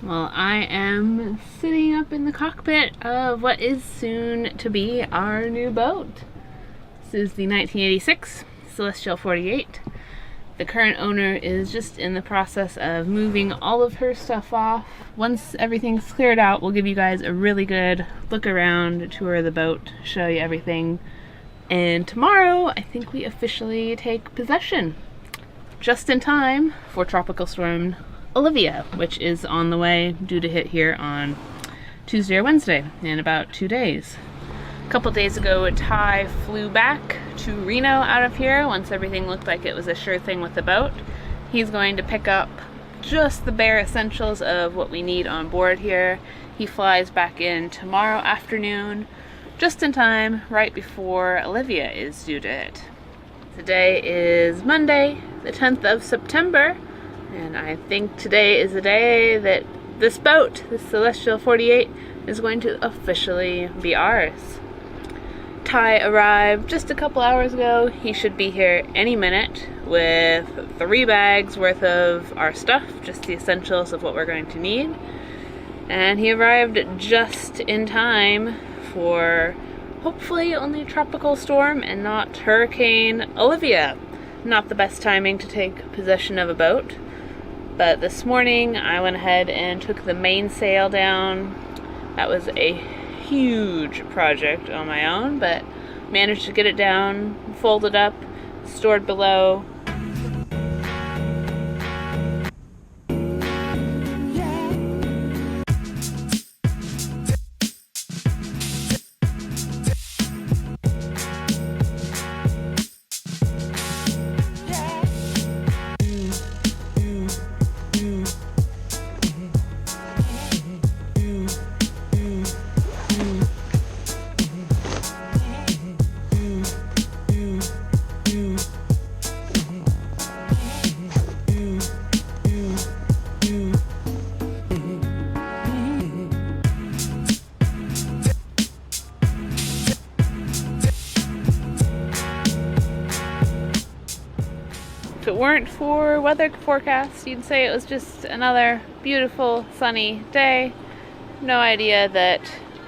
Well, I am sitting up in the cockpit of what is soon to be our new boat. This is the 1986 Celestial 48. The current owner is just in the process of moving all of her stuff off. Once everything's cleared out, we'll give you guys a really good look around, tour of the boat, show you everything. And tomorrow, I think we officially take possession. Just in time for Tropical Storm Olivia, which is on the way, due to hit here on Tuesday or Wednesday in about 2 days. A couple days ago, Ty flew back to Reno out of here once everything looked like it was a sure thing with the boat. He's going to pick up just the bare essentials of what we need on board here. He flies back in tomorrow afternoon, just in time, right before Olivia is due to hit. Today is Monday, the 10th of September. And I think today is the day that this boat, the Celestial 48, is going to officially be ours. Ty arrived just a couple hours ago. He should be here any minute with 3 bags worth of our stuff, just the essentials of what we're going to need. And he arrived just in time for hopefully only a tropical storm and not Hurricane Olivia. Not the best timing to take possession of a boat. But this morning I went ahead and took the mainsail down. That was a huge project on my own, but managed to get it down, folded up, stored below. If it weren't for weather forecast, you'd say it was just another beautiful sunny day. No idea that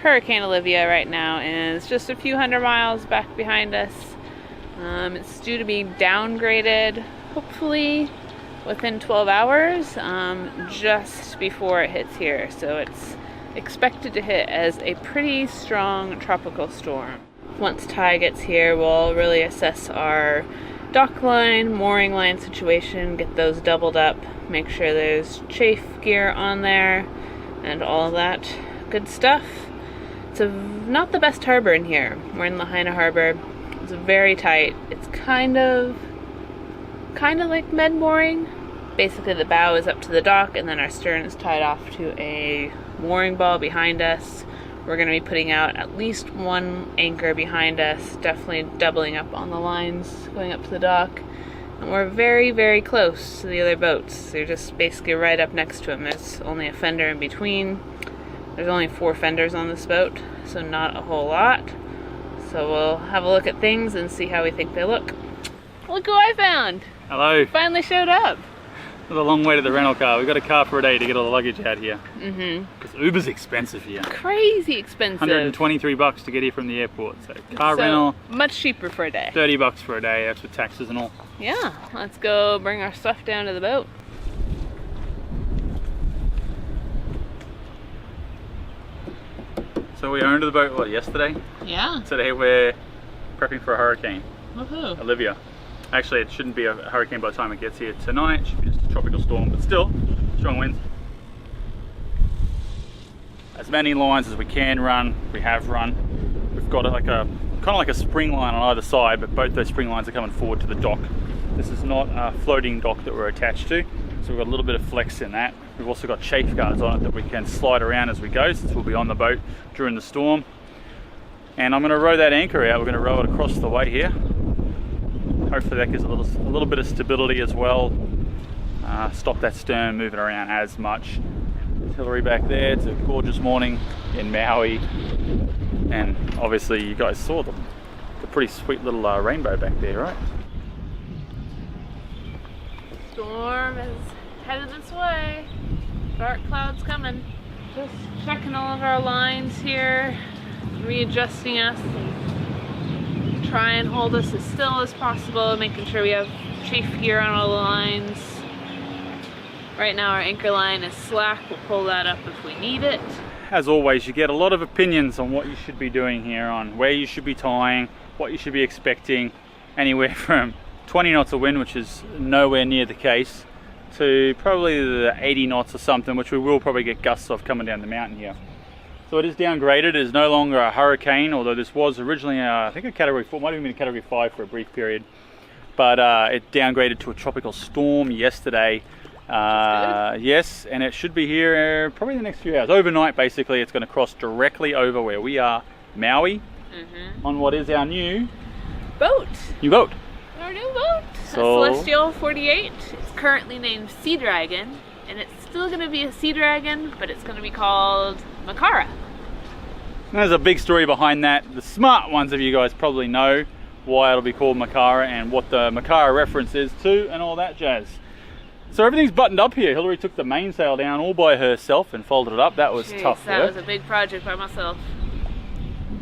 Hurricane Olivia right now is just a few hundred miles back behind us. It's due to be downgraded, hopefully within 12 hours, just before it hits here. So it's expected to hit as a pretty strong tropical storm. Once Ty gets here, we'll really assess our dock line, mooring line situation, get those doubled up, make sure there's chafe gear on there, and all of that good stuff. It's not the best harbor in here. We're in Lahaina Harbor. It's very tight. It's kind of like med mooring. Basically the bow is up to the dock and then our stern is tied off to a mooring ball behind us. We're going to be putting out at least 1 anchor behind us, definitely doubling up on the lines going up to the dock. And we're very, very close to the other boats. They're just basically right up next to them. There's only a fender in between. There's only 4 fenders on this boat, so not a whole lot. So we'll have a look at things and see how we think they look. Look who I found! Hello. Finally showed up. It was a long way to the rental car. We've got a car for a day to get all the luggage out here. Mm-hmm. Because Uber's expensive here. Crazy expensive. $123 to get here from the airport. So car rental. Much cheaper for a day. $30 for a day, that's with taxes and all. Yeah, let's go bring our stuff down to the boat. So we owned the boat, what, yesterday? Yeah. Today we're prepping for a hurricane. Woohoo. Olivia. Actually, it shouldn't be a hurricane by the time it gets here tonight. It should be just a tropical storm, but still, strong winds. As many lines as we can run, we have run. We've got kind of like a spring line on either side, but both those spring lines are coming forward to the dock. This is not a floating dock that we're attached to, so we've got a little bit of flex in that. We've also got chafe guards on it that we can slide around as we go, since we'll be on the boat during the storm. And I'm going to row that anchor out. We're going to row it across the way here. Hopefully that gives a little bit of stability as well. Stop that stern moving around as much. Hillary back there. It's a gorgeous morning in Maui, and obviously you guys saw the pretty sweet little rainbow back there, right? Storm is headed this way. dark clouds coming. Just checking all of our lines here, readjusting us, and try and hold us as still as possible, making sure we have chafe gear on all the lines. Right now our anchor line is slack. We'll pull that up if we need it. As always, you get a lot of opinions on what you should be doing here, on where you should be tying, what you should be expecting, anywhere from 20 knots of wind, which is nowhere near the case, to probably the 80 knots or something, which we will probably get gusts of coming down the mountain here. So it is downgraded. It is no longer a hurricane, although this was originally I think a category 4, might have been a category 5 for a brief period, but it downgraded to a tropical storm yesterday. Yes, and it should be here probably in the next few hours. Overnight, basically, it's going to cross directly over where we are, Maui, on what is our new boat. Our new boat, so, Celestial 48. It's currently named Sea Dragon, and it's still going to be a Sea Dragon, but it's going to be called Makara. There's a big story behind that. The smart ones of you guys probably know why it'll be called Makara and what the Makara reference is to and all that jazz. So everything's buttoned up here. Hillary took the mainsail down all by herself and folded it up. That was tough That work. was a big project by myself.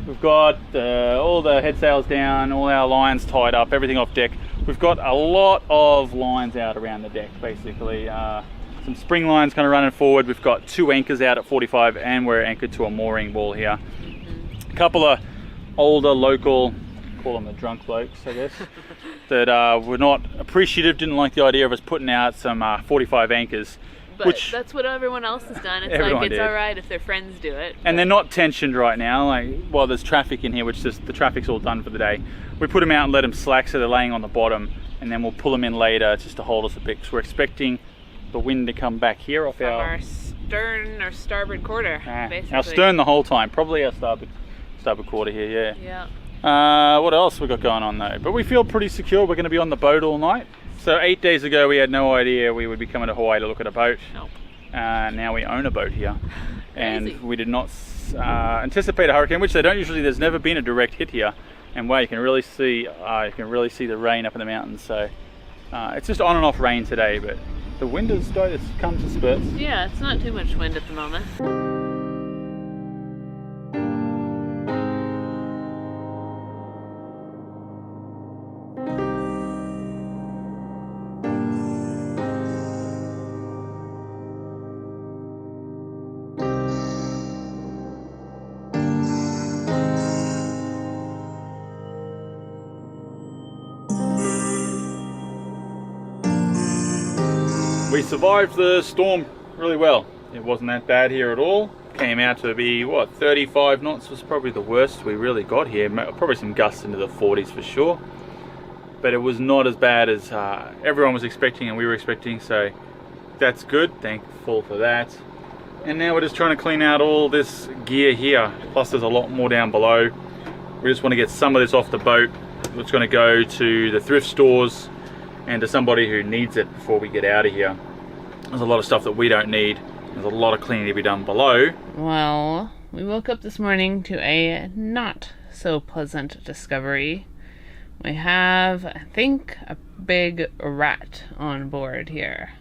We've got all the head sails down, all our lines tied up, everything off deck. We've got a lot of lines out around the deck, basically. Some spring lines kind of running forward. We've got 2 anchors out at 45, and we're anchored to a mooring wall here. A couple of older local, call them the drunk blokes, I guess, that were not appreciative, didn't like the idea of us putting out some 45 anchors. But that's what everyone else has done. It's like, it's alright if their friends do it. And they're not tensioned right now. Like, while there's traffic in here, which just the traffic's all done for the day, we put them out and let them slack so they're laying on the bottom, and then we'll pull them in later just to hold us a bit, because we're expecting the wind to come back here off our stern or starboard quarter, basically. Our stern the whole time, probably our starboard quarter here, yeah. What else we got going on though? But we feel pretty secure. We're going to be on the boat all night. So 8 days ago we had no idea we would be coming to Hawaii to look at a boat. Nope. Now we own a boat here. And we did not anticipate a hurricane, which they don't usually. There's never been a direct hit here. And wow, you can really see the rain up in the mountains. So it's just on and off rain today, but the wind has come to spurts. Yeah, it's not too much wind at the moment. We survived the storm really well. It wasn't that bad here at all. Came out to be, what, 35 knots was probably the worst we really got here. Probably some gusts into the 40s for sure. But it was not as bad as everyone was expecting and we were expecting, so that's good. Thankful for that. And now we're just trying to clean out all this gear here. Plus there's a lot more down below. We just want to get some of this off the boat. It's going to go to the thrift stores and to somebody who needs it before we get out of here. There's a lot of stuff that we don't need. There's a lot of cleaning to be done below. Well, we woke up this morning to a not so pleasant discovery. We have, I think, a big rat on board here.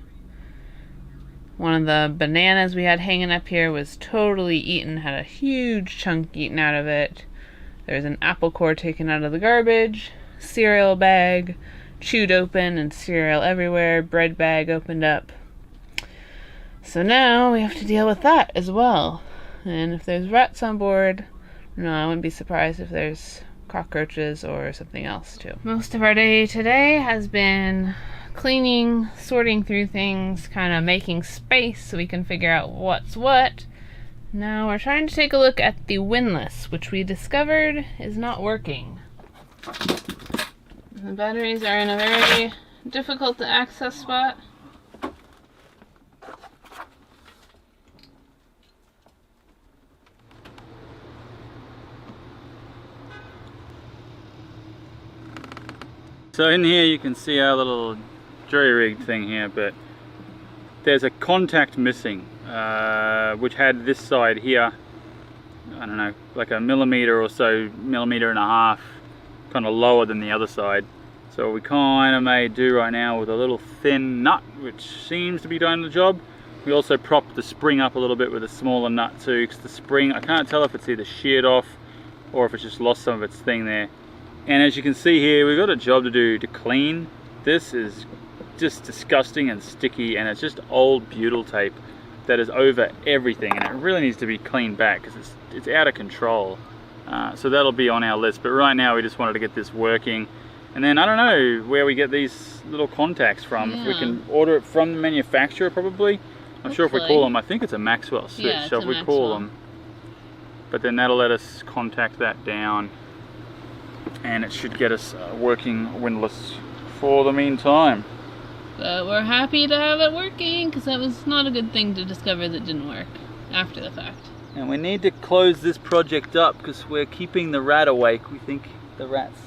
One of the bananas we had hanging up here was totally eaten, had a huge chunk eaten out of it. There's an apple core taken out of the garbage, cereal bag chewed open and cereal everywhere, bread bag opened up. So now we have to deal with that as well. And if there's rats on board, no, I wouldn't be surprised if there's cockroaches or something else too. Most of our day today has been cleaning, sorting through things, kind of making space so we can figure out what's what. Now we're trying to take a look at the windlass, which we discovered is not working. The batteries are in a very difficult to access spot. So in here you can see our little jury-rigged thing here, but there's a contact missing, which had this side here, I don't know, like a millimeter or so, millimeter and a half, kind of lower than the other side. So what we kind of may do right now with a little thin nut, which seems to be doing the job, We also propped the spring up a little bit with a smaller nut too, because the spring, I can't tell if it's either sheared off or if it's just lost some of its thing there. And as you can see here, we've got a job to do to clean. This is just disgusting and sticky, and it's just old butyl tape that is over everything, and it really needs to be cleaned back because it's out of control. So that'll be on our list, but right now we just wanted to get this working. And then I don't know where we get these little contacts from. Yeah. If we can order it from the manufacturer, probably. I'm sure if we call them, I think it's a Maxwell switch, yeah, so if we call them, but then that'll let us contact that down, and it should get us working windlass for the meantime. But we're happy to have it working, because that was not a good thing to discover that didn't work after the fact. And we need to close this project up because we're keeping the rat awake. We think the rat's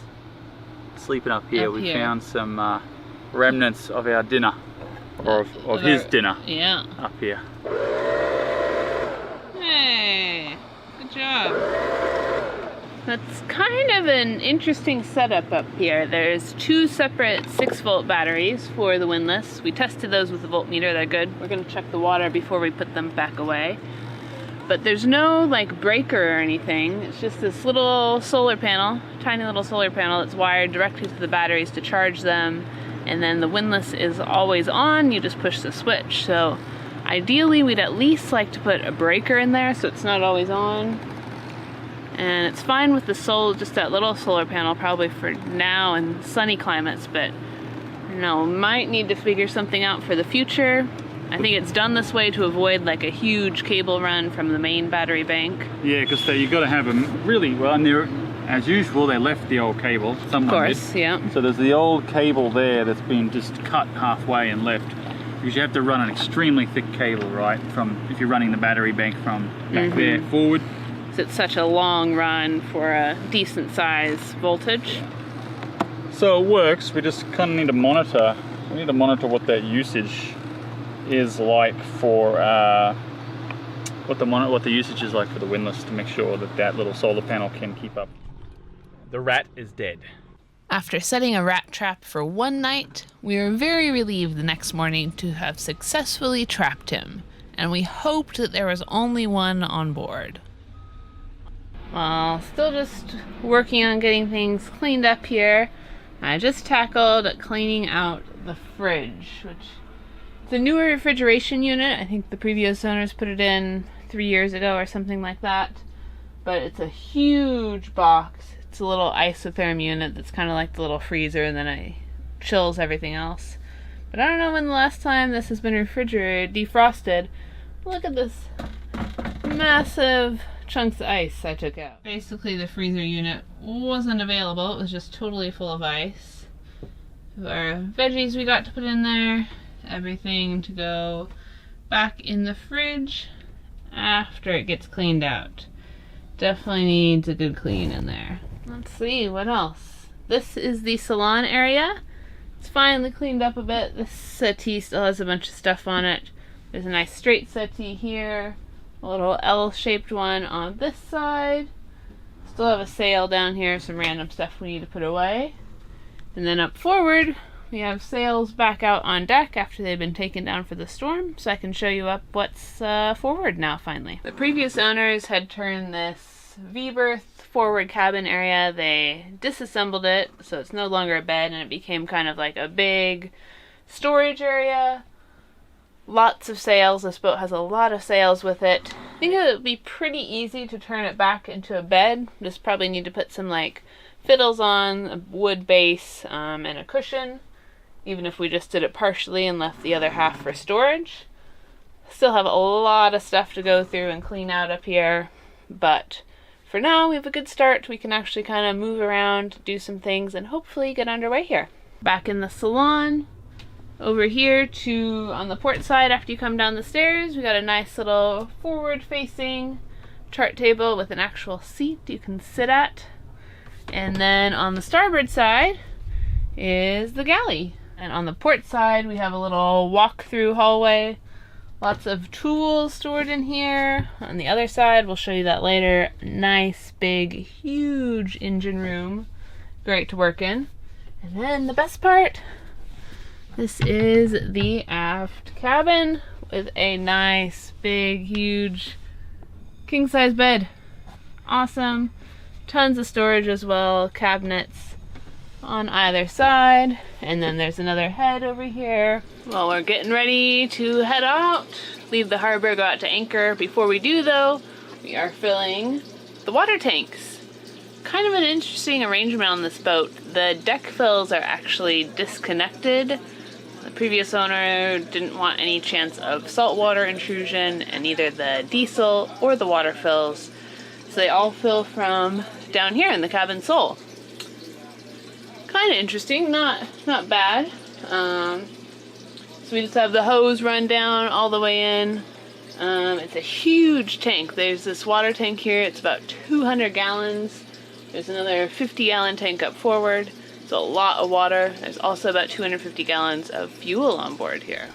sleeping up here. We found some remnants of our dinner, or of his dinner. Yeah. Up here. Hey, good job. That's kind of an interesting setup up here. There's 2 separate 6-volt batteries for the windlass. We tested those with the voltmeter, they're good. We're gonna check the water before we put them back away. But there's no like breaker or anything. It's just this little solar panel, tiny little solar panel that's wired directly to the batteries to charge them. And then the windlass is always on, you just push the switch. So ideally we'd at least like to put a breaker in there so it's not always on. And it's fine with the just that little solar panel probably for now in sunny climates, but no, might need to figure something out for the future. I think it's done this way to avoid like a huge cable run from the main battery bank. Yeah, because you've got to have them really well, and as usual they left the old cable. Someone of course, did. Yeah. So there's the old cable there that's been just cut halfway and left. Because you have to run an extremely thick cable, right, from if you're running the battery bank from back there forward. So it's such a long run for a decent size voltage. So it works, we just kind of need to monitor. We need to monitor what that usage is like for what the usage is like for the windlass to make sure that that little solar panel can keep up. The rat is dead. After setting a rat trap for one night, we were very relieved the next morning to have successfully trapped him, and we hoped that there was only one on board. Well, still just working on getting things cleaned up here. I just tackled cleaning out the fridge, which it's a newer refrigeration unit. I think the previous owners put it in 3 years ago or something like that. But it's a huge box. It's a little isotherm unit that's kind of like the little freezer, and then it chills everything else. But I don't know when the last time this has been defrosted. Look at this massive chunks of ice I took out. Basically the freezer unit wasn't available. It was just totally full of ice. Our veggies we got to put in there. Everything to go back in the fridge after it gets cleaned out. Definitely needs a good clean in there. Let's see, what else? This is the salon area. It's finally cleaned up a bit. This settee still has a bunch of stuff on it. There's a nice straight settee here. A little L-shaped one on this side. Still have a sail down here, some random stuff we need to put away. And then up forward, we have sails back out on deck after they've been taken down for the storm, so I can show you up what's forward now, finally. The previous owners had turned this V-berth forward cabin area. They disassembled it, so it's no longer a bed, and it became kind of like a big storage area. Lots of sails. This boat has a lot of sails with it. I think it would be pretty easy to turn it back into a bed. Just probably need to put some like fiddles on, a wood base, and a cushion. Even if we just did it partially and left the other half for storage. Still have a lot of stuff to go through and clean out up here, but for now we have a good start. We can actually kind of move around, do some things, and hopefully get underway here. Back in the salon, over here on the port side after you come down the stairs, we got a nice little forward facing chart table with an actual seat you can sit at. And then on the starboard side is the galley. And on the port side, we have a little walk-through hallway. Lots of tools stored in here. On the other side, we'll show you that later. Nice, big, huge engine room. Great to work in. And then the best part, this is the aft cabin. with a nice, big, huge, king-size bed. Awesome. Tons of storage as well, cabinets on either side. And then there's another head over here. Well, we're getting ready to head out, leave the harbor, go out to anchor. Before we do though, we are filling the water tanks. Kind of an interesting arrangement on this boat. The deck fills are actually disconnected. The previous owner didn't want any chance of saltwater intrusion in either the diesel or the water fills. So they all fill from down here in the cabin sole. Kind of interesting, not bad. So we just have the hose run down all the way in. It's a huge tank. There's this water tank here. It's about 200 gallons. There's another 50-gallon tank up forward. It's a lot of water. There's also about 250 gallons of fuel on board here.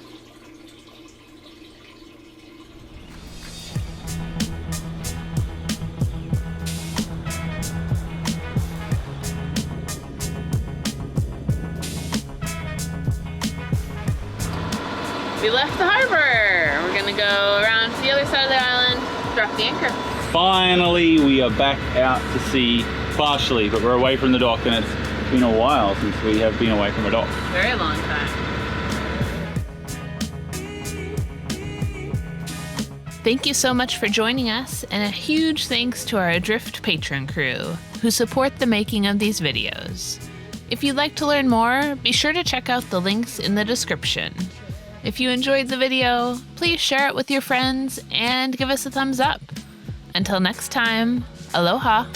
We left the harbor. We're gonna go around to the other side of the island, drop the anchor. Finally, we are back out to sea, partially, but we're away from the dock, and it's been a while since we have been away from a dock. Very long time. Thank you so much for joining us, and a huge thanks to our Adrift patron crew, who support the making of these videos. If you'd like to learn more, be sure to check out the links in the description. If you enjoyed the video, please share it with your friends and give us a thumbs up. Until next time, aloha!